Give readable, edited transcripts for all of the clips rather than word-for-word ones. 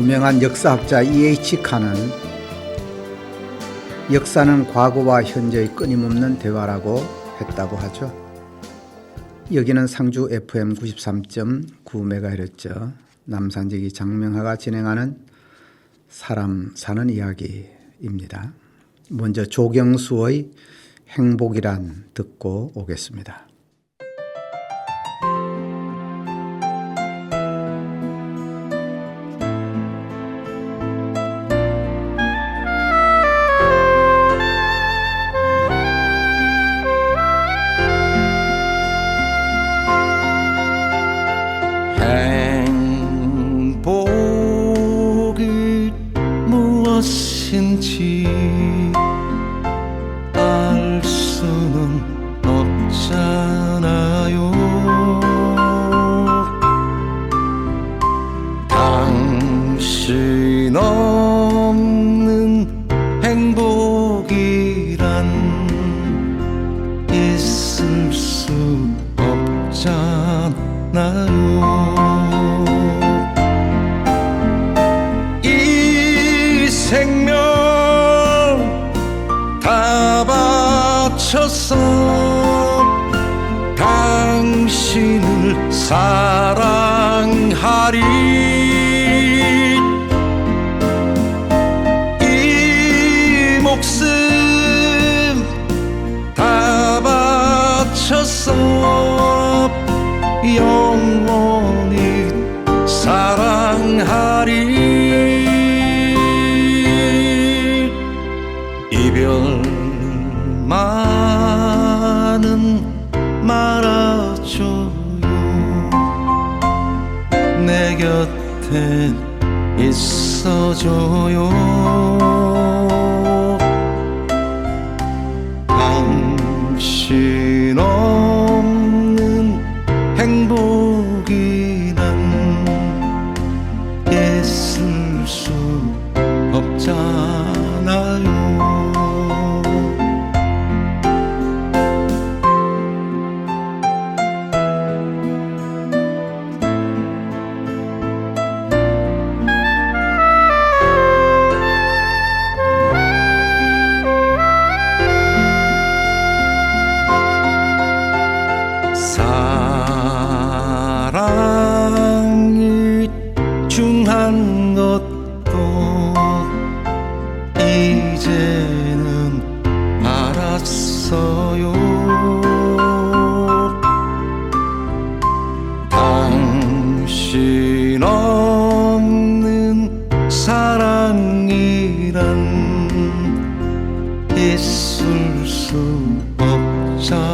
유명한 역사학자 E.H. 칸은 역사는 과거와 현재의 끊임없는 대화라고 했다고 하죠. 여기는 상주 FM 93.9MHz 남산지기 장명하가 진행하는 사람 사는 이야기입니다. 먼저 조경수의 행복이란 듣고 오겠습니다. 행복이 무엇인지 알 수는 없잖아요. 당신 없는 행복이란 있을 수 없잖아요. 생명 다 바쳐서 당신을 사랑하리. 이 목숨 다 바쳐서 영원히 사랑하리. 이별만은 말아줘요. 내 곁에 있어줘요. 당신 없는 행복이란 있을 수 없잖아요. 사랑이 중한 것도 이제는 알았어요. 당신 없는 사랑이란 있을 수 없잖아요.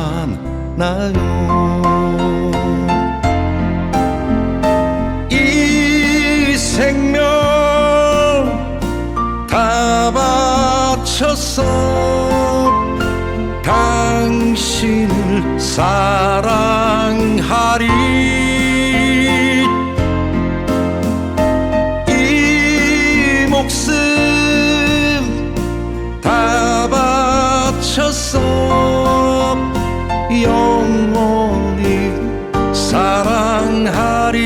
생명 다 바쳐서 당신을 사랑하리. 이 목숨 다 바쳐서 영원히 사랑하리.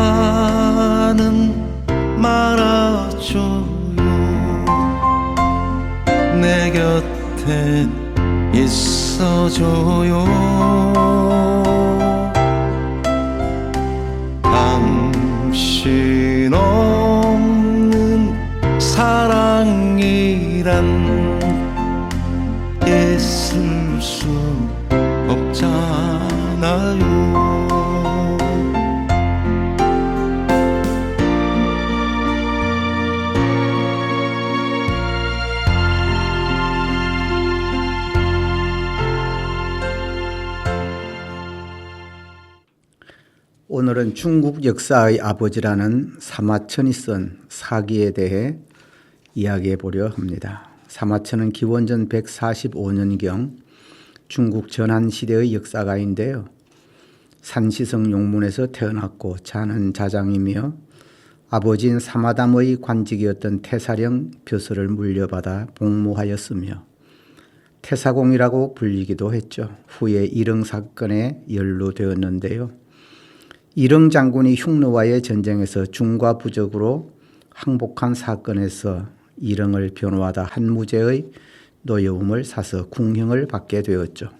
이별만은 말아줘요. 내 곁에 있어줘요. 당신 없는 사랑이란 있을 수 없잖아요. 오늘은 중국 역사의 아버지라는 사마천이 쓴 사기에 대해 이야기해 보려 합니다. 사마천은 기원전 145년경 중국 전한시대의 역사가인데요. 산시성 용문에서 태어났고 자는 자장이며 아버지인 사마담의 관직이었던 태사령 벼슬을 물려받아 복무하였으며 태사공이라고 불리기도 했죠. 후에 일흥 사건에 연루되었는데요. 일흥 장군이 흉노와의 전쟁에서 중과 부적으로 항복한 사건에서 일흥을 변호하다 한무제의 노여움을 사서 궁형을 받게 되었죠.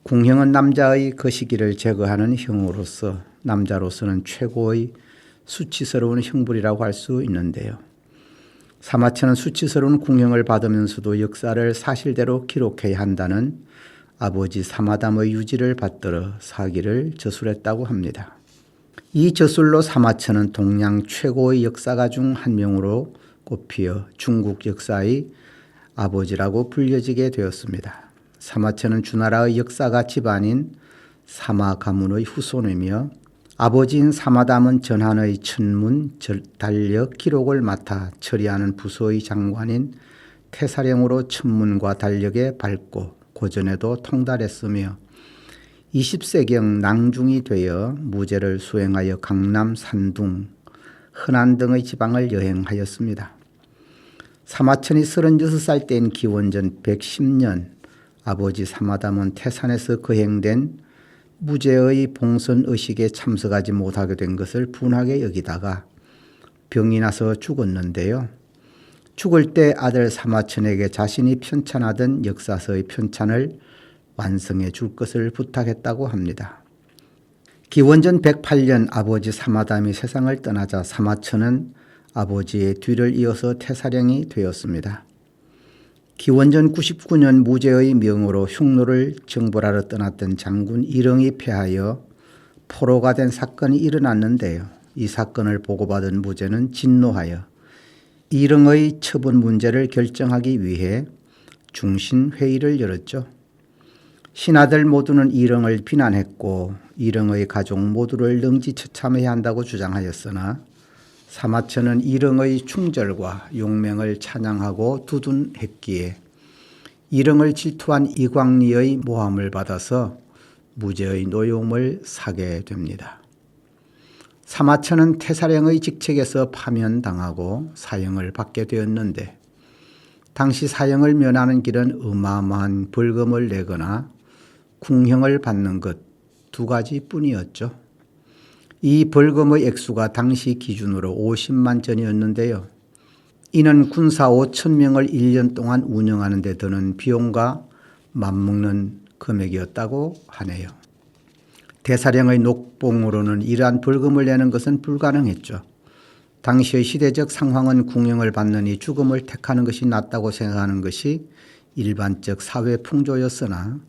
궁형은 남자의 거시기를 제거하는 형으로서 남자로서는 최고의 수치스러운 형벌이라고 할 수 있는데요. 사마천은 수치스러운 궁형을 받으면서도 역사를 사실대로 기록해야 한다는 아버지 사마담의 유지를 받들어 사기를 저술했다고 합니다. 이 저술로 사마천은 동양 최고의 역사가 중 한 명으로 꼽히어 중국 역사의 아버지라고 불려지게 되었습니다. 사마천은 주나라의 역사가 집안인 사마 가문의 후손이며 아버지인 사마담은 전한의 천문 달력 기록을 맡아 처리하는 부서의 장관인 태사령으로 천문과 달력에 밝고 고전에도 통달했으며 20세경 낭중이 되어 무제를 수행하여 강남, 산둥, 흔안 등의 지방을 여행하였습니다. 사마천이 36살 때인 기원전 110년 아버지 사마담은 태산에서 거행된 무제의 봉선 의식에 참석하지 못하게 된 것을 분하게 여기다가 병이 나서 죽었는데요. 죽을 때 아들 사마천에게 자신이 편찬하던 역사서의 편찬을 완성해 줄 것을 부탁했다고 합니다. 기원전 108년 아버지 사마담이 세상을 떠나자 사마천은 아버지의 뒤를 이어서 태사령이 되었습니다. 기원전 99년 무제의 명으로 흉노를 정벌하러 떠났던 장군 일흥이 패하여 포로가 된 사건이 일어났는데요. 이 사건을 보고받은 무제는 진노하여 일흥의 처분 문제를 결정하기 위해 중신회의를 열었죠. 신하들 모두는 일흥을 비난했고 일흥의 가족 모두를 능지처참해야 한다고 주장하였으나 사마천은 일흥의 충절과 용맹을 찬양하고 두둔했기에 일흥을 질투한 이광리의 모함을 받아서 무제의 노여움을 사게 됩니다. 사마천은 태사령의 직책에서 파면당하고 사형을 받게 되었는데 당시 사형을 면하는 길은 어마어마한 벌금을 내거나 궁형을 받는 것 두 가지뿐이었죠. 이 벌금의 액수가 당시 기준으로 50만 전이었는데요. 이는 군사 5천 명을 1년 동안 운영하는 데 드는 비용과 맞먹는 금액이었다고 하네요. 대사령의 녹봉으로는 이러한 벌금을 내는 것은 불가능했죠. 당시의 시대적 상황은 궁형을 받느니 죽음을 택하는 것이 낫다고 생각하는 것이 일반적 사회 풍조였으나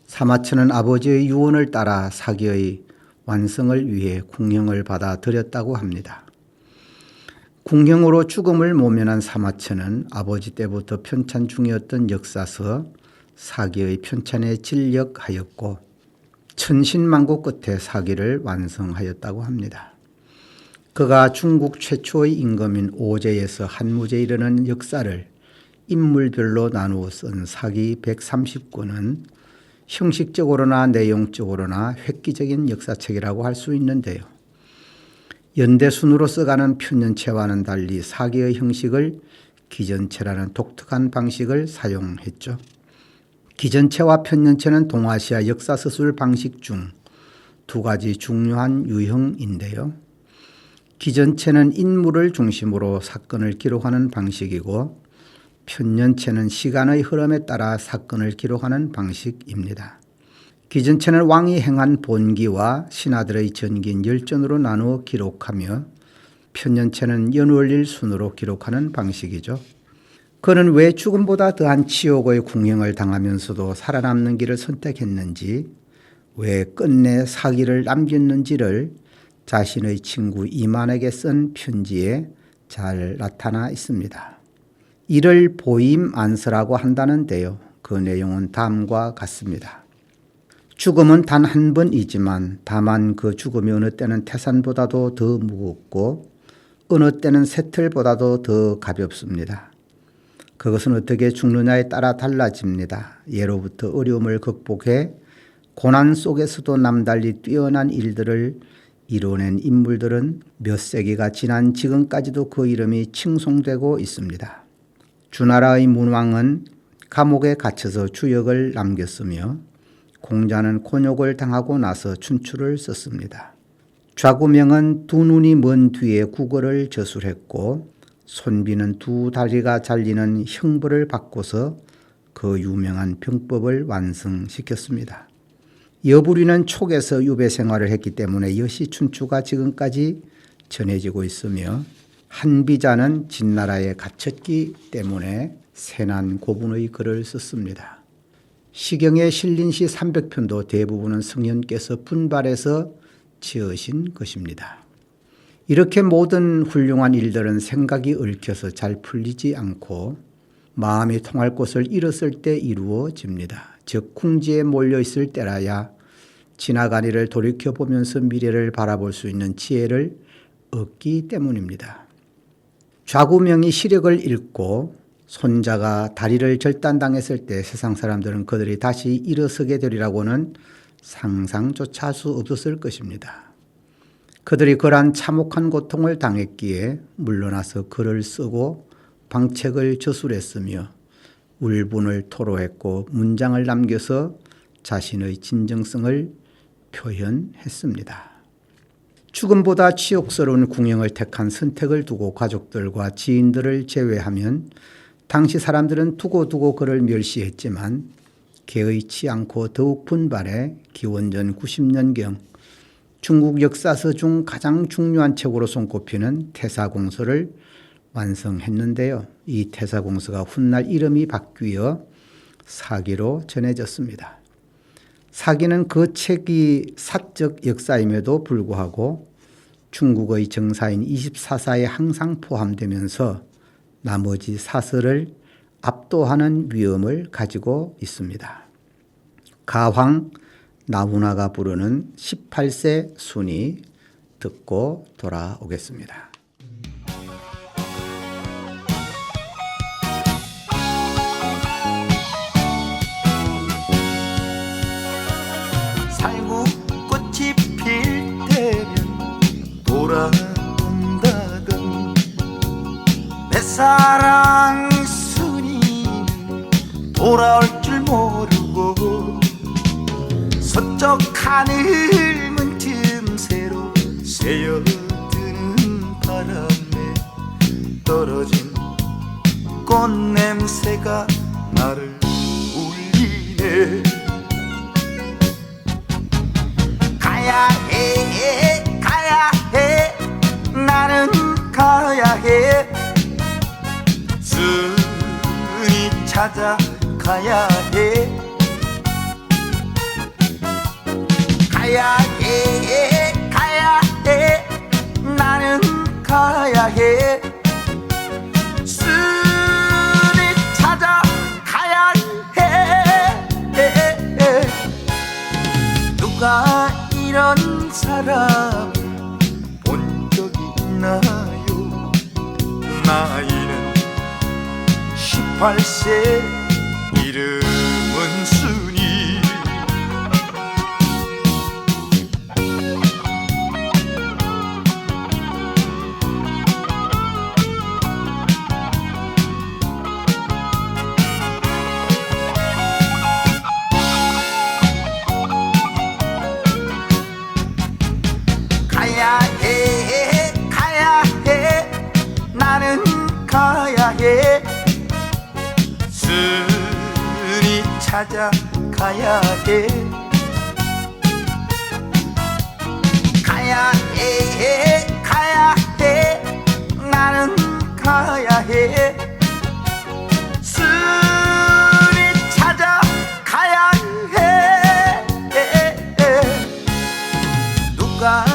사마천은 아버지의 유언을 따라 사기의 완성을 위해 궁형을 받아들였다고 합니다. 궁형으로 죽음을 모면한 사마천은 아버지 때부터 편찬 중이었던 역사서 사기의 편찬에 진력하였고 천신만고 끝에 사기를 완성하였다고 합니다. 그가 중국 최초의 임금인 오제에서 한무제에 이르는 역사를 인물별로 나누어 쓴 사기 130권은 형식적으로나 내용적으로나 획기적인 역사책이라고 할 수 있는데요. 연대순으로 써가는 편년체와는 달리 사기의 형식을 기전체라는 독특한 방식을 사용했죠. 기전체와 편년체는 동아시아 역사서술 방식 중 두 가지 중요한 유형인데요. 기전체는 인물을 중심으로 사건을 기록하는 방식이고 편년체는 시간의 흐름에 따라 사건을 기록하는 방식입니다. 기전체는 왕이 행한 본기와 신하들의 전기인 열전으로 나누어 기록하며 편년체는 연월일 순으로 기록하는 방식이죠. 그는 왜 죽음보다 더한 치욕의 궁형을 당하면서도 살아남는 길을 선택했는지, 왜 끝내 사기를 남겼는지를 자신의 친구 이만에게 쓴 편지에 잘 나타나 있습니다. 이를 보임안서라고 한다는데요. 그 내용은 다음과 같습니다. 죽음은 단 한 번이지만 다만 그 죽음이 어느 때는 태산보다도 더 무겁고 어느 때는 새틀보다도 더 가볍습니다. 그것은 어떻게 죽느냐에 따라 달라집니다. 예로부터 어려움을 극복해 고난 속에서도 남달리 뛰어난 일들을 이뤄낸 인물들은 몇 세기가 지난 지금까지도 그 이름이 칭송되고 있습니다. 주나라의 문왕은 감옥에 갇혀서 주역을 남겼으며 공자는 곤욕을 당하고 나서 춘추를 썼습니다. 좌구명은 두 눈이 먼 뒤에 국어를 저술했고 손비는 두 다리가 잘리는 형벌을 받고서 그 유명한 병법을 완성시켰습니다. 여부리는 촉에서 유배 생활을 했기 때문에 여시 춘추가 지금까지 전해지고 있으며 한비자는 진나라에 갇혔기 때문에 세난 고분의 글을 썼습니다. 시경에 실린 시 300편도 대부분은 성현께서 분발해서 지으신 것입니다. 이렇게 모든 훌륭한 일들은 생각이 얽혀서 잘 풀리지 않고 마음이 통할 곳을 잃었을 때 이루어집니다. 즉 궁지에 몰려있을 때라야 지나간 일을 돌이켜보면서 미래를 바라볼 수 있는 지혜를 얻기 때문입니다. 좌구명이 시력을 잃고 손자가 다리를 절단당했을 때 세상 사람들은 그들이 다시 일어서게 되리라고는 상상조차 할 수 없었을 것입니다. 그들이 그러한 참혹한 고통을 당했기에 물러나서 글을 쓰고 방책을 저술했으며 울분을 토로했고 문장을 남겨서 자신의 진정성을 표현했습니다. 죽음보다 치욕스러운 궁형을 택한 선택을 두고 가족들과 지인들을 제외하면 당시 사람들은 두고두고 그를 멸시했지만 개의치 않고 더욱 분발해 기원전 90년경 중국 역사서 중 가장 중요한 책으로 손꼽히는 태사공서를 완성했는데요. 이 태사공서가 훗날 이름이 바뀌어 사기로 전해졌습니다. 사기는 그 책이 사적 역사임에도 불구하고 중국의 정사인 24사에 항상 포함되면서 나머지 사설을 압도하는 위험을 가지고 있습니다. 가황 나훈아가 부르는 18세 순이 듣고 돌아오겠습니다. 살구꽃이 필 때면 돌아온다던 내 사랑 순이는 돌아올 줄 모르고 서쪽 하늘 문틈새로 새어드는 바람에 떨어진 꽃냄새가 나를 울리네. 가야 해 나는 가야 해 순이 찾아가야 해 가야 해 나는 가야 해 순이 찾아가야 해 누가 이런 사람을 본 적이 있나요? 나이는 18세 이름은 순이 가야 해 나는 가야 해 순이 찾아가야 해 가야 해 나는 가야 해 순이 찾아가야 해 누가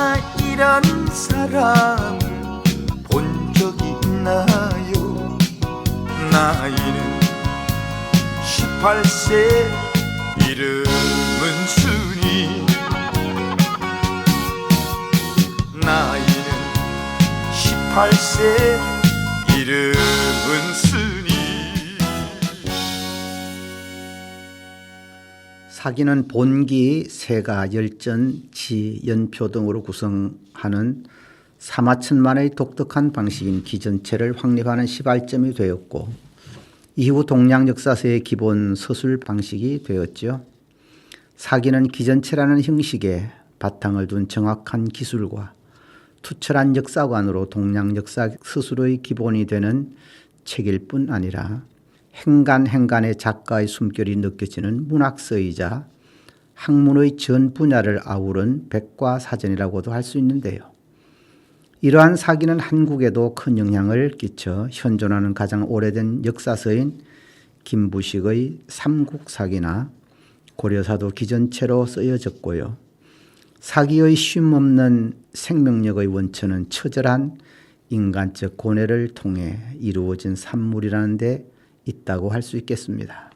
이런 사람을 본 적이 있나요? 나이는 18세 이름은 순이 나이는 18세 이름은 순이 사기는 본기, 세가, 열전, 지, 연표 등으로 구성하는 사마천만의 독특한 방식인 기전체를 확립하는 시발점이 되었고 이후 동양 역사서의 기본 서술 방식이 되었죠. 사기는 기전체라는 형식에 바탕을 둔 정확한 기술과 투철한 역사관으로 동양 역사 서술의 기본이 되는 책일 뿐 아니라 행간의 작가의 숨결이 느껴지는 문학서이자 학문의 전 분야를 아우른 백과사전이라고도 할 수 있는데요. 이러한 사기는 한국에도 큰 영향을 끼쳐 현존하는 가장 오래된 역사서인 김부식의 삼국사기나 고려사도 기전체로 쓰여졌고요. 사기의 쉼없는 생명력의 원천은 처절한 인간적 고뇌를 통해 이루어진 산물이라는 데 있다고 할 수 있겠습니다.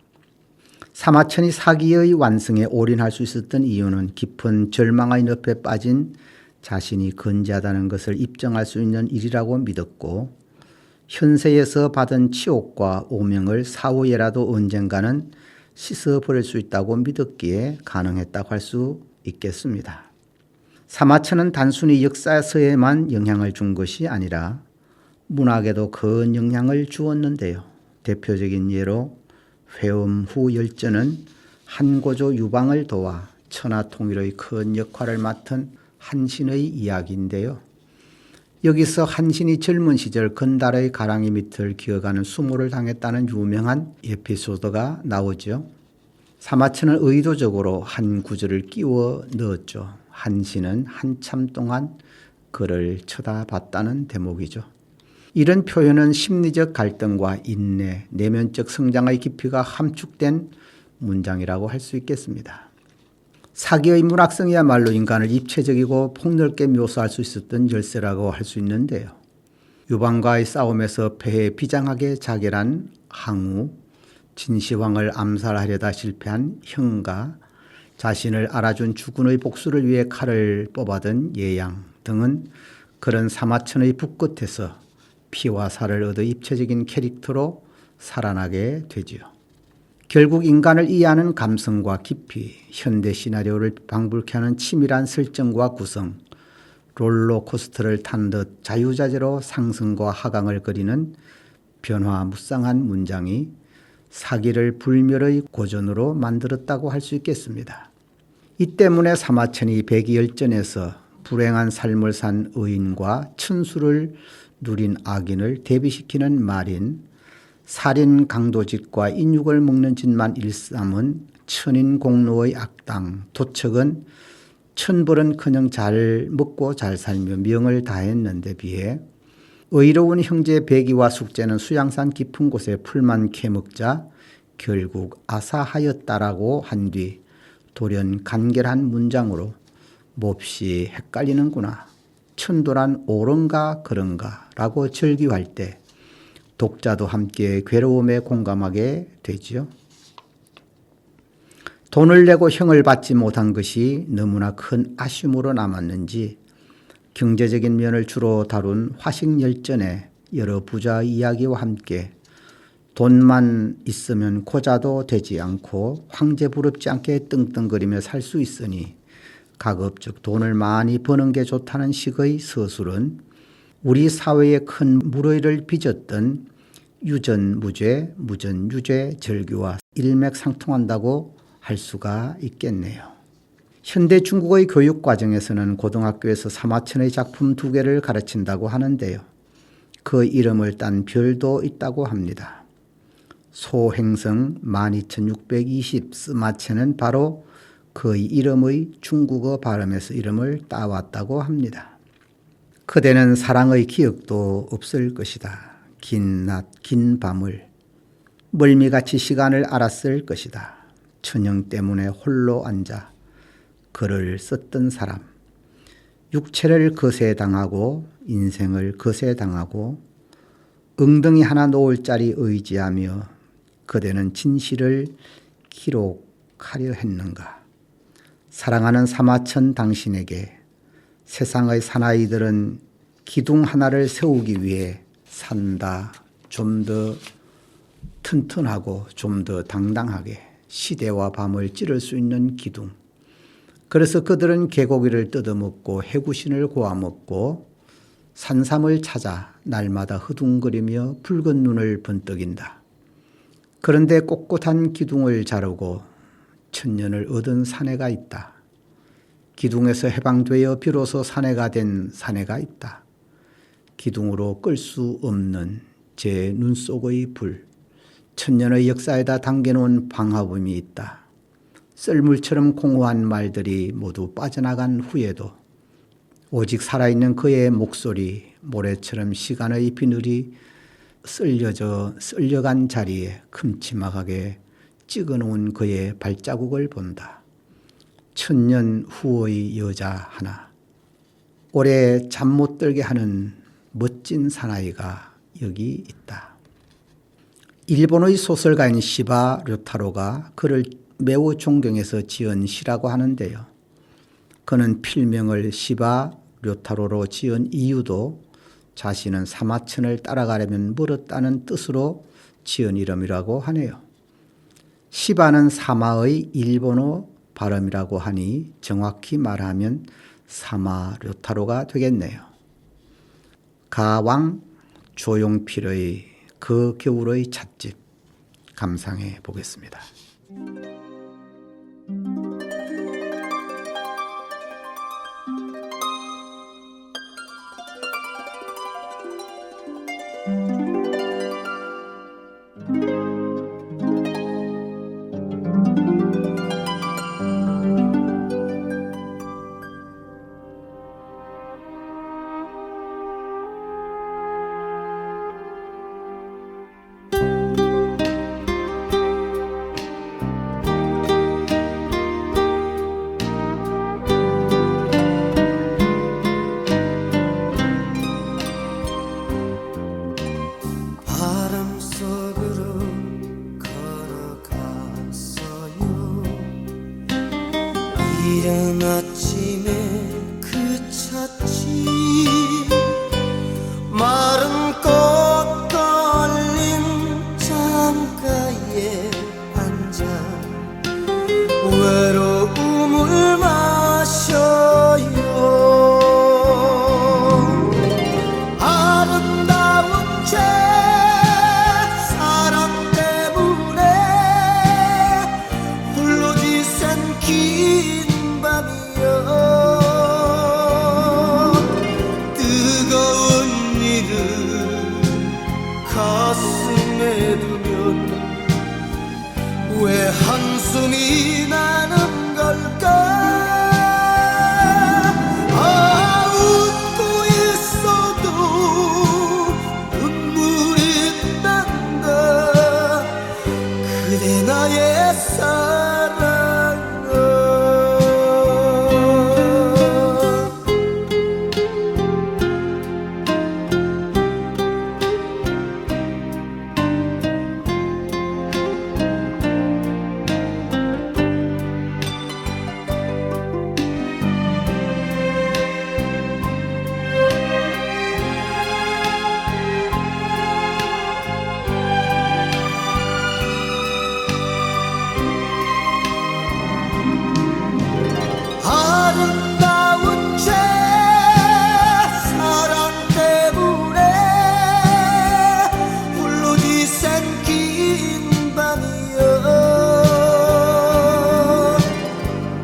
사마천이 사기의 완성에 올인할 수 있었던 이유는 깊은 절망의 늪에 빠진 자신이 건재하다는 것을 입증할 수 있는 일이라고 믿었고 현세에서 받은 치욕과 오명을 사후에라도 언젠가는 씻어버릴 수 있다고 믿었기에 가능했다고 할 수 있겠습니다. 사마천은 단순히 역사서에만 영향을 준 것이 아니라 문학에도 큰 영향을 주었는데요. 대표적인 예로 회엄후 열전은 한고조 유방을 도와 천하통일의 큰 역할을 맡은 한신의 이야기인데요. 여기서 한신이 젊은 시절 건달의 가랑이 밑을 기어가는 수모를 당했다는 유명한 에피소드가 나오죠. 사마천은 의도적으로 한 구절을 끼워 넣었죠. 한신은 한참 동안 그를 쳐다봤다는 대목이죠. 이런 표현은 심리적 갈등과 인내, 내면적 성장의 깊이가 함축된 문장이라고 할 수 있겠습니다. 사기의 문학성이야말로 인간을 입체적이고 폭넓게 묘사할 수 있었던 열쇠라고 할 수 있는데요. 유방과의 싸움에서 패해 비장하게 자결한 항우, 진시황을 암살하려다 실패한 형가, 자신을 알아준 주군의 복수를 위해 칼을 뽑아든 예양 등은 그런 사마천의 북끝에서 피와 살을 얻어 입체적인 캐릭터로 살아나게 되지요. 결국 인간을 이해하는 감성과 깊이, 현대 시나리오를 방불케 하는 치밀한 설정과 구성, 롤러코스터를 탄 듯 자유자재로 상승과 하강을 그리는 변화무쌍한 문장이 사기를 불멸의 고전으로 만들었다고 할 수 있겠습니다. 이 때문에 사마천이 백이열전에서 불행한 삶을 산 의인과 천수를 누린 악인을 대비시키는 말인 살인 강도짓과 인육을 먹는 짓만 일삼은 천인공노의 악당 도척은 천벌은커녕 잘 먹고 잘 살며 명을 다했는데 비해 의로운 형제 백이와 숙제는 수양산 깊은 곳에 풀만 캐먹자 결국 아사하였다라고 한 뒤 돌연 간결한 문장으로 몹시 헷갈리는구나. 천도란 옳은가 그런가 라고 절규할 때 독자도 함께 괴로움에 공감하게 되지요. 돈을 내고 형을 받지 못한 것이 너무나 큰 아쉬움으로 남았는지 경제적인 면을 주로 다룬 화식열전의 여러 부자의 이야기와 함께 돈만 있으면 고자도 되지 않고 황제 부럽지 않게 떵떵거리며 살 수 있으니 가급적 돈을 많이 버는 게 좋다는 식의 서술은 우리 사회에 큰 물의를 빚었던 유전무죄, 무전유죄 절규와 일맥상통한다고 할 수가 있겠네요. 현대 중국의 교육 과정에서는 고등학교에서 사마천의 작품 2개를 가르친다고 하는데요. 그 이름을 딴 별도 있다고 합니다. 소행성 12620 스마천은 바로 그의 이름의 중국어 발음에서 이름을 따왔다고 합니다. 그대는 사랑의 기억도 없을 것이다. 긴 낮, 긴 밤을 멀미같이 시간을 알았을 것이다. 천형 때문에 홀로 앉아 글을 썼던 사람. 육체를 거세당하고 인생을 거세당하고 엉덩이 하나 놓을 자리 의지하며 그대는 진실을 기록하려 했는가. 사랑하는 사마천 당신에게 세상의 사나이들은 기둥 하나를 세우기 위해 산다. 좀 더 튼튼하고 좀 더 당당하게 시대와 밤을 찌를 수 있는 기둥. 그래서 그들은 개고기를 뜯어먹고 해구신을 고아먹고 산삼을 찾아 날마다 흐둥거리며 붉은 눈을 번뜩인다. 그런데 꼿꼿한 기둥을 자르고 천년을 얻은 사내가 있다. 기둥에서 해방되어 비로소 사내가 된 사내가 있다. 기둥으로 끌 수 없는 제 눈 속의 불, 천년의 역사에다 담겨놓은 방화범이 있다. 썰물처럼 공허한 말들이 모두 빠져나간 후에도 오직 살아있는 그의 목소리, 모래처럼 시간의 비늘이 쓸려간 자리에 큼지막하게 찍어놓은 그의 발자국을 본다. 천년 후의 여자 하나, 오래 잠 못 들게 하는 멋진 사나이가 여기 있다. 일본의 소설가인 시바 료타로가 그를 매우 존경해서 지은 시라고 하는데요. 그는 필명을 시바 료타로로 지은 이유도 자신은 사마천을 따라가려면 멀었다는 뜻으로 지은 이름이라고 하네요. 시바는 사마의 일본어 발음이라고 하니 정확히 말하면 사마 료타로가 되겠네요. 가왕 조용필의 그 겨울의 찻집 감상해 보겠습니다. 바람 속으로 걸어갔어요. 이른 아침에 그 찻집 마른 꽃 걸린 창가에 앉아 외로움을 마셔요. 아름다운 죄 사랑 때문에 홀로 지샌 긴 밤이여. 뜨거운 일을 가슴에 두면 왜 한숨이 나는 걸까? 아, 웃고 있어도 눈물이 난다. 그대 나의 사랑아. 아름다운 죄 사랑 때문에 홀로 지샌 긴 밤이여.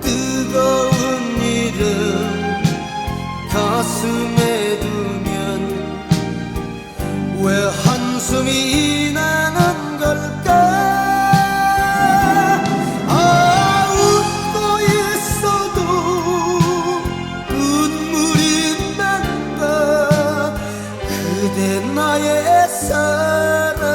뜨거운 일은 가슴에 두면 왜 한숨이 나는 걸까? 나의 사랑아.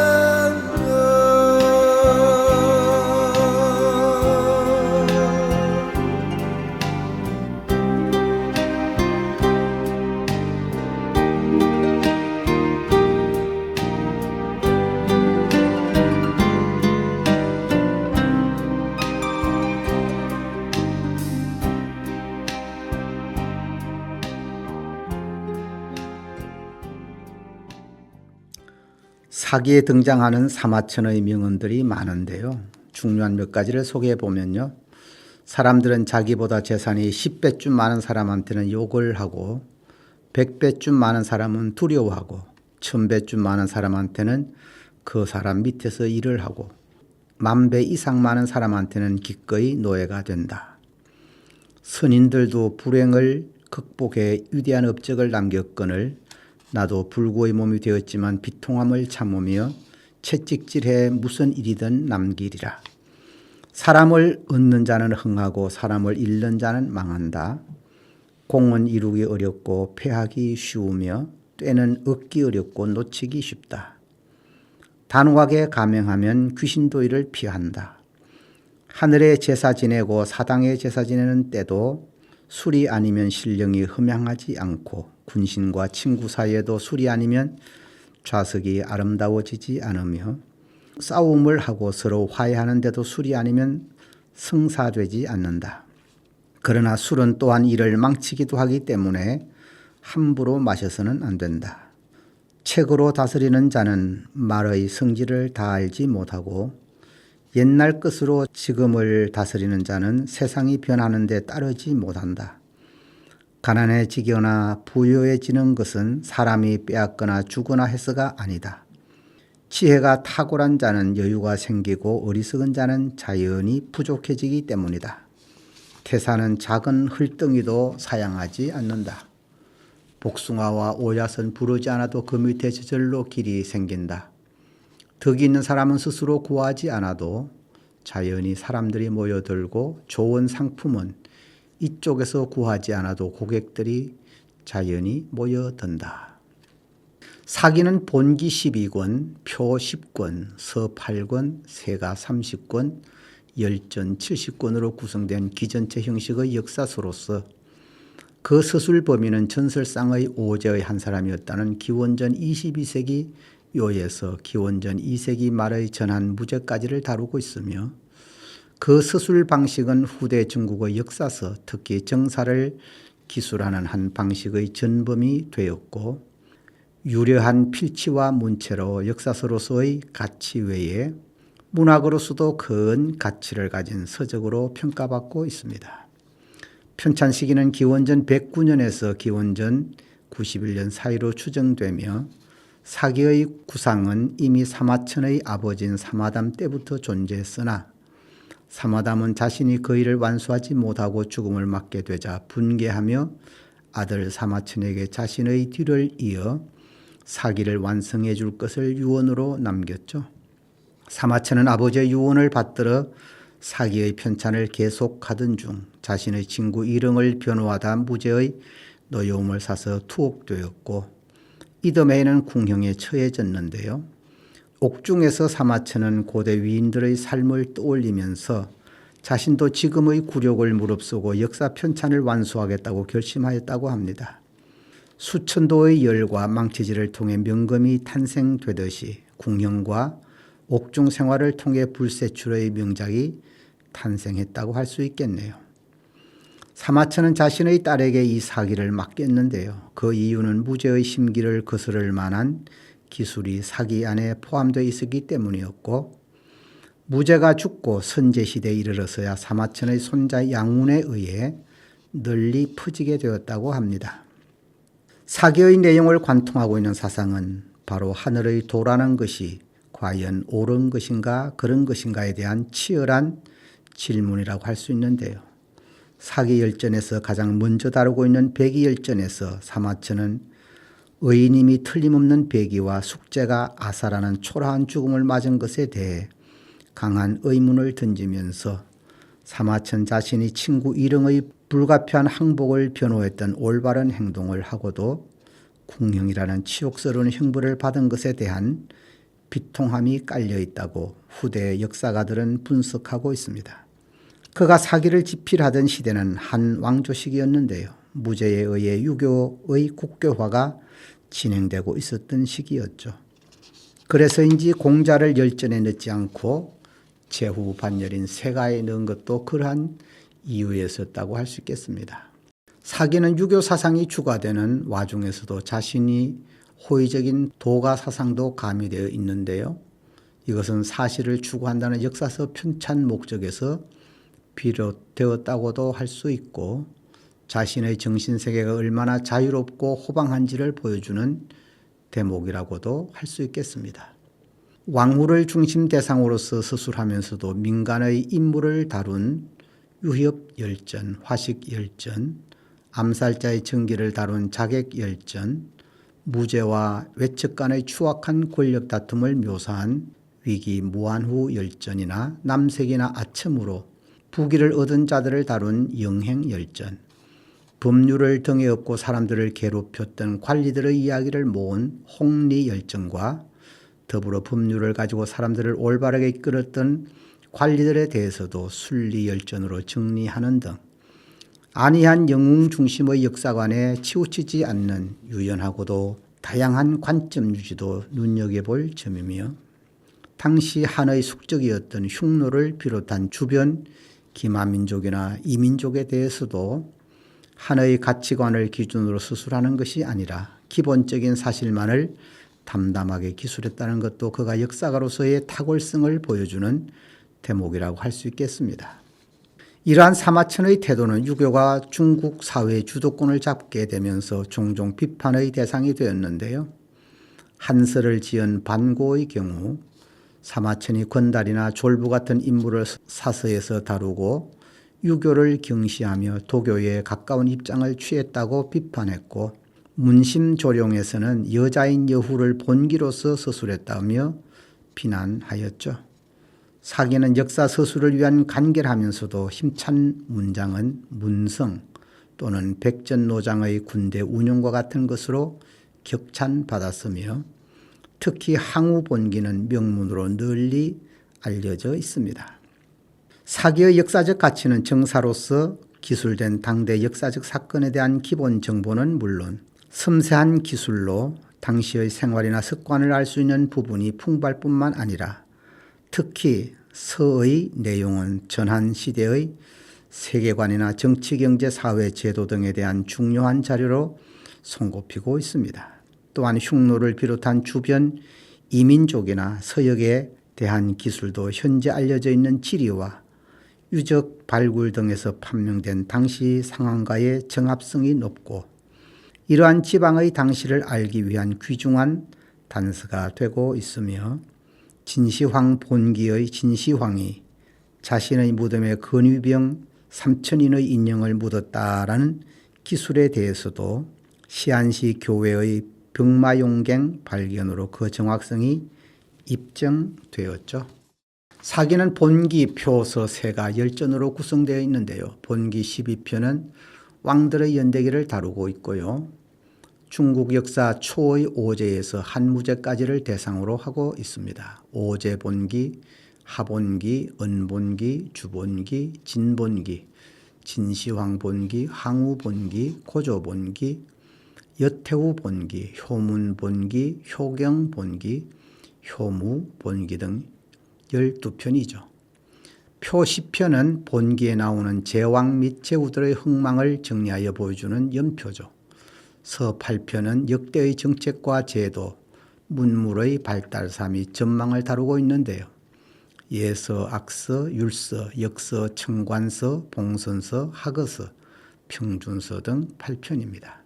사기에 등장하는 사마천의 명언들이 많은데요. 중요한 몇 가지를 소개해 보면요. 사람들은 자기보다 재산이 10배쯤 많은 사람한테는 욕을 하고 100배쯤 많은 사람은 두려워하고 1000배쯤 많은 사람한테는 그 사람 밑에서 일을 하고 10,000배 이상 많은 사람한테는 기꺼이 노예가 된다. 선인들도 불행을 극복해 위대한 업적을 남겼거늘 나도 불구의 몸이 되었지만 비통함을 참으며 채찍질해 무슨 일이든 남기리라. 사람을 얻는 자는 흥하고 사람을 잃는 자는 망한다. 공은 이루기 어렵고 패하기 쉬우며 때는 얻기 어렵고 놓치기 쉽다. 단호하게 감행하면 귀신도 이를 피한다. 하늘의 제사 지내고 사당의 제사 지내는 때도 술이 아니면 신령이 흠양하지 않고 군신과 친구 사이에도 술이 아니면 좌석이 아름다워지지 않으며 싸움을 하고 서로 화해하는데도 술이 아니면 성사되지 않는다. 그러나 술은 또한 이를 망치기도 하기 때문에 함부로 마셔서는 안 된다. 책으로 다스리는 자는 말의 성질을 다 알지 못하고 옛날 것으로 지금을 다스리는 자는 세상이 변하는 데 따르지 못한다. 가난해지거나 부유해지는 것은 사람이 빼앗거나 주거나 해서가 아니다. 지혜가 탁월한 자는 여유가 생기고 어리석은 자는 자연히 부족해지기 때문이다. 태산은 작은 흘덩이도 사양하지 않는다. 복숭아와 오얏은 부르지 않아도 그 밑에 저절로 길이 생긴다. 덕이 있는 사람은 스스로 구하지 않아도 자연히 사람들이 모여들고 좋은 상품은 이쪽에서 구하지 않아도 고객들이 자연히 모여든다. 사기는 본기 12권, 표 10권, 서 8권, 세가 30권, 열전 70권으로 구성된 기전체 형식의 역사서로서 그 서술 범위는 전설상의 오제의 한 사람이었다는 기원전 22세기 요에서 기원전 2세기 말의 전한 무제까지를 다루고 있으며 그 서술 방식은 후대 중국의 역사서, 특히 정사를 기술하는 한 방식의 전범이 되었고 유려한 필치와 문체로 역사서로서의 가치 외에 문학으로서도 큰 가치를 가진 서적으로 평가받고 있습니다. 편찬 시기는 기원전 109년에서 기원전 91년 사이로 추정되며 사기의 구상은 이미 사마천의 아버지인 사마담 때부터 존재했으나 사마담은 자신이 그 일을 완수하지 못하고 죽음을 맞게 되자 분개하며 아들 사마천에게 자신의 뒤를 이어 사기를 완성해 줄 것을 유언으로 남겼죠. 사마천은 아버지의 유언을 받들어 사기의 편찬을 계속하던 중 자신의 친구 일흥을 변호하다 무죄의 노여움을 사서 투옥되었고 이듬해에는 궁형에 처해졌는데요. 옥중에서 사마천은 고대 위인들의 삶을 떠올리면서 자신도 지금의 굴욕을 무릅쓰고 역사 편찬을 완수하겠다고 결심하였다고 합니다. 수천도의 열과 망치질을 통해 명검이 탄생되듯이 궁형과 옥중 생활을 통해 불세출의 명작이 탄생했다고 할 수 있겠네요. 사마천은 자신의 딸에게 이 사기를 맡겼는데요. 그 이유는 무죄의 심기를 거스를 만한 기술이 사기 안에 포함되어 있었기 때문이었고 무죄가 죽고 선제시대에 이르러서야 사마천의 손자 양운에 의해 널리 퍼지게 되었다고 합니다. 사기의 내용을 관통하고 있는 사상은 바로 하늘의 도라는 것이 과연 옳은 것인가 그런 것인가에 대한 치열한 질문이라고 할 수 있는데요. 사기열전에서 가장 먼저 다루고 있는 백이열전에서 사마천은 의인임이 틀림없는 백이와 숙제가 아사라는 초라한 죽음을 맞은 것에 대해 강한 의문을 던지면서 사마천 자신이 친구 일흥의 불가피한 항복을 변호했던 올바른 행동을 하고도 궁형이라는 치욕스러운 형벌을 받은 것에 대한 비통함이 깔려 있다고 후대 역사가들은 분석하고 있습니다. 그가 사기를 집필하던 시대는 한 왕조 시기였는데요. 무죄에 의해 유교의 국교화가 진행되고 있었던 시기였죠. 그래서인지 공자를 열전에 넣지 않고 제후 반열인 세가에 넣은 것도 그러한 이유였었다고 할 수 있겠습니다. 사기는 유교 사상이 추가되는 와중에서도 자신이 호의적인 도가 사상도 가미되어 있는데요. 이것은 사실을 추구한다는 역사서 편찬 목적에서 비롯되었다고도 할 수 있고 자신의 정신세계가 얼마나 자유롭고 호방한지를 보여주는 대목이라고도 할 수 있겠습니다. 왕후를 중심 대상으로서 서술하면서도 민간의 인물을 다룬 유협열전, 화식열전, 암살자의 전기를 다룬 자객열전, 무죄와 외척 간의 추악한 권력 다툼을 묘사한 위기 무한후 열전이나 남색이나 아첨으로 부귀를 얻은 자들을 다룬 영행열전, 법률을 등에 업고 사람들을 괴롭혔던 관리들의 이야기를 모은 홍리열전과 더불어 법률을 가지고 사람들을 올바르게 이끌었던 관리들에 대해서도 순리열전으로 정리하는 등 안이한 영웅 중심의 역사관에 치우치지 않는 유연하고도 다양한 관점 유지도 눈여겨볼 점이며 당시 한의 숙적이었던 흉노를 비롯한 주변 기마민족이나 이민족에 대해서도 한의 가치관을 기준으로 수술하는 것이 아니라 기본적인 사실만을 담담하게 기술했다는 것도 그가 역사가로서의 탁월성을 보여주는 대목이라고 할 수 있겠습니다. 이러한 사마천의 태도는 유교가 중국 사회의 주도권을 잡게 되면서 종종 비판의 대상이 되었는데요. 한설을 지은 반고의 경우 사마천이 건달이나 졸부 같은 인물을 사서에서 다루고 유교를 경시하며 도교에 가까운 입장을 취했다고 비판했고, 문심조룡에서는 여자인 여후를 본기로서 서술했다며 비난하였죠. 사기는 역사 서술을 위한 간결하면서도 힘찬 문장은 문성 또는 백전노장의 군대 운용과 같은 것으로 격찬받았으며 특히 항우본기는 명문으로 널리 알려져 있습니다. 사기의 역사적 가치는 정사로서 기술된 당대 역사적 사건에 대한 기본 정보는 물론 섬세한 기술로 당시의 생활이나 습관을 알 수 있는 부분이 풍부할 뿐만 아니라 특히 서의 내용은 전한 시대의 세계관이나 정치, 경제, 사회, 제도 등에 대한 중요한 자료로 손꼽히고 있습니다. 또한 흉노를 비롯한 주변 이민족이나 서역에 대한 기술도 현재 알려져 있는 지리와 유적 발굴 등에서 판명된 당시 상황과의 정합성이 높고 이러한 지방의 당시를 알기 위한 귀중한 단서가 되고 있으며 진시황 본기의 진시황이 자신의 무덤에 근위병 3,000인의 인형을 묻었다라는 기술에 대해서도 시안시 교회의 병마용갱 발견으로 그 정확성이 입증되었죠. 사기는 본기, 표서, 세가, 열전으로 구성되어 있는데요. 본기 12편은 왕들의 연대기를 다루고 있고요. 중국 역사 초의 오제에서 한무제까지를 대상으로 하고 있습니다. 오제본기, 하본기, 은본기, 주본기, 진본기, 진시황본기, 항우본기, 고조본기, 여태후본기, 효문본기, 효경본기, 효무본기 등 12편이죠. 표 10편은 본기에 나오는 제왕 및 제후들의 흥망을 정리하여 보여주는 연표죠. 서 8편은 역대의 정책과 제도, 문물의 발달사 및 전망을 다루고 있는데요. 예서, 악서, 율서, 역서, 청관서, 봉선서, 학어서, 평준서 등 8편입니다.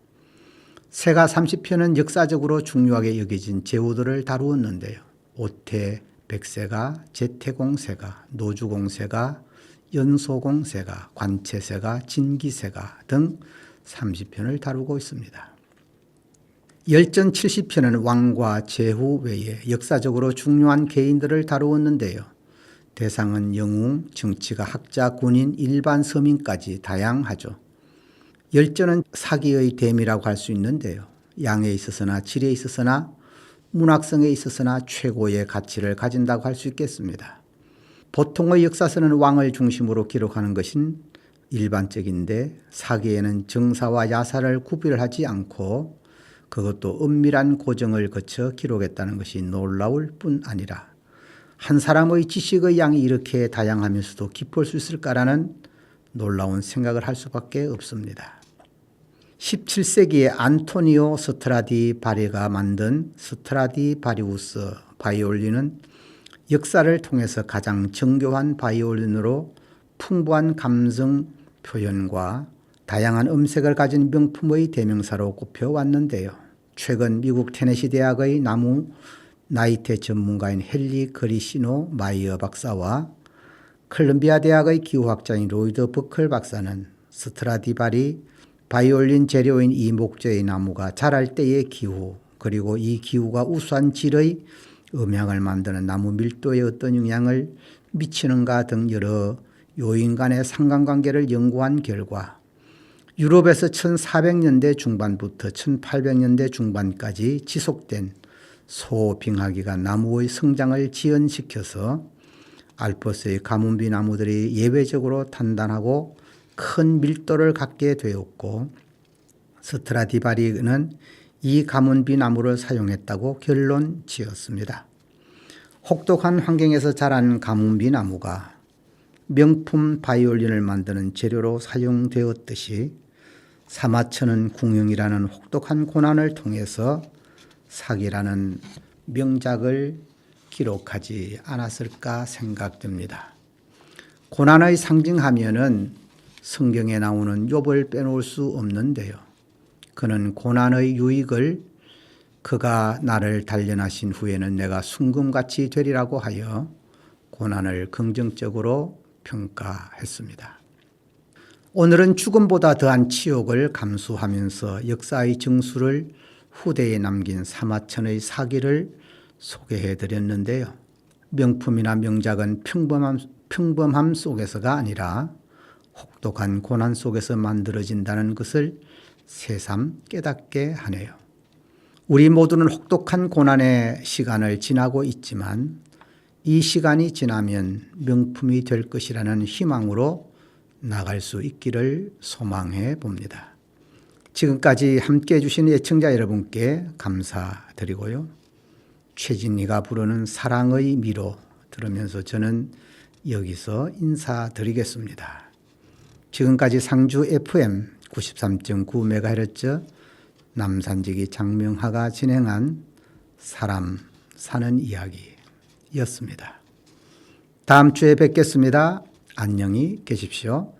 세가 30편은 역사적으로 중요하게 여겨진 제후들을 다루었는데요. 오태, 백세가, 제태공세가, 노주공세가, 연소공세가, 관체세가, 진기세가 등 30편을 다루고 있습니다. 열전 70편은 왕과 제후 외에 역사적으로 중요한 개인들을 다루었는데요. 대상은 영웅, 정치가, 학자, 군인, 일반 서민까지 다양하죠. 열전은 사기의 대미라고 할 수 있는데요. 양에 있어서나 질에 있어서나 문학성에 있어서나 최고의 가치를 가진다고 할 수 있겠습니다. 보통의 역사서는 왕을 중심으로 기록하는 것은 일반적인데 사기에는 정사와 야사를 구별하지 않고 그것도 은밀한 고정을 거쳐 기록했다는 것이 놀라울 뿐 아니라 한 사람의 지식의 양이 이렇게 다양하면서도 깊을 수 있을까라는 놀라운 생각을 할 수밖에 없습니다. 17세기에 안토니오 스트라디바리가 만든 스트라디바리우스 바이올린은 역사를 통해서 가장 정교한 바이올린으로 풍부한 감성 표현과 다양한 음색을 가진 명품의 대명사로 꼽혀왔는데요. 최근 미국 테네시 대학의 나무 나이테 전문가인 헨리 그리시노 마이어 박사와 콜ум비아 대학의 기후학자인 로이드 버클 박사는 스트라디바리 바이올린 재료인 이 목재의 나무가 자랄 때의 기후, 그리고 이 기후가 우수한 질의 음향을 만드는 나무 밀도에 어떤 영향을 미치는가 등 여러 요인 간의 상관관계를 연구한 결과 유럽에서 1400년대 중반부터 1800년대 중반까지 지속된 소빙하기가 나무의 성장을 지연시켜서 알프스의 가뭄비 나무들이 예외적으로 단단하고 큰 밀도를 갖게 되었고, 스트라디바리는 이 가뭄비 나무를 사용했다고 결론 지었습니다. 혹독한 환경에서 자란 가뭄비 나무가 명품 바이올린을 만드는 재료로 사용되었듯이 사마천은 궁영이라는 혹독한 고난을 통해서 사기라는 명작을 기록하지 않았을까 생각됩니다. 고난의 상징하면은 성경에 나오는 욥을 빼놓을 수 없는데요. 그는 고난의 유익을 그가 나를 단련하신 후에는 내가 순금같이 되리라고 하여 고난을 긍정적으로 평가했습니다. 오늘은 죽음보다 더한 치욕을 감수하면서 역사의 정수를 후대에 남긴 사마천의 사기를 소개해 드렸는데요. 명품이나 명작은 평범함 속에서가 아니라 혹독한 고난 속에서 만들어진다는 것을 새삼 깨닫게 하네요. 우리 모두는 혹독한 고난의 시간을 지나고 있지만 이 시간이 지나면 명품이 될 것이라는 희망으로 나갈 수 있기를 소망해 봅니다. 지금까지 함께해 주신 애청자 여러분께 감사드리고요. 최진희가 부르는 사랑의 미로 들으면서 저는 여기서 인사드리겠습니다. 지금까지 상주 FM 93.9MHz 남산지기 장명하가 진행한 사람 사는 이야기였습니다. 다음 주에 뵙겠습니다. 안녕히 계십시오.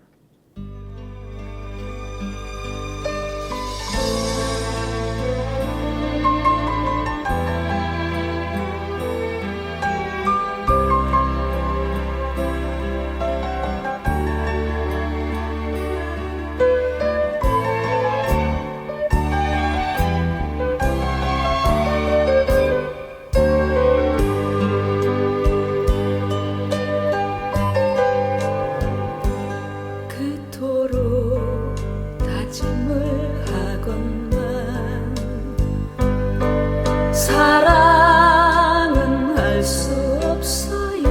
사랑은 할 수 없어요.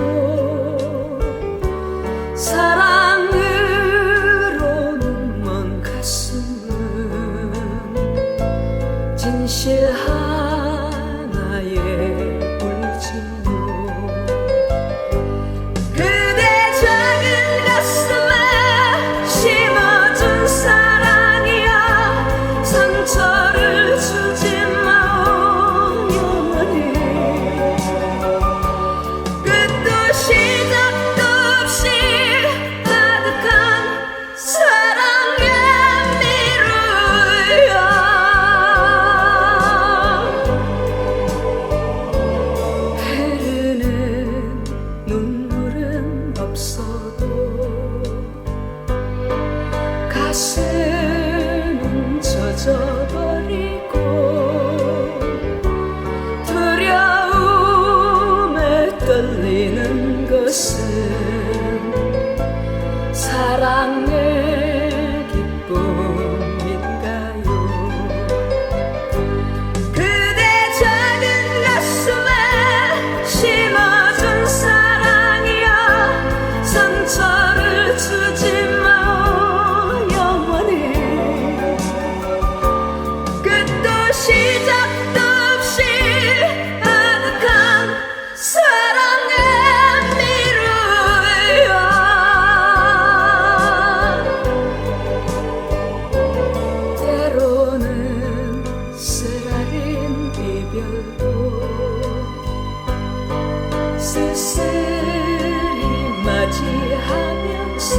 사랑으로는 먼 가슴은 진실 하나에 울지요. 그대 작은 가슴에 심어준 사랑이야. 상처를 주지 가슴은 젖어버리고 두려움에 떨리는 것은 사랑의 기쁨인가요? 그대 작은 가슴에 심어준 사랑이여. 상처를 주지 시작도 없이 아득한 사랑의 미루야. 때로는 쓰라린 이별도 쓸쓸히 맞이하면서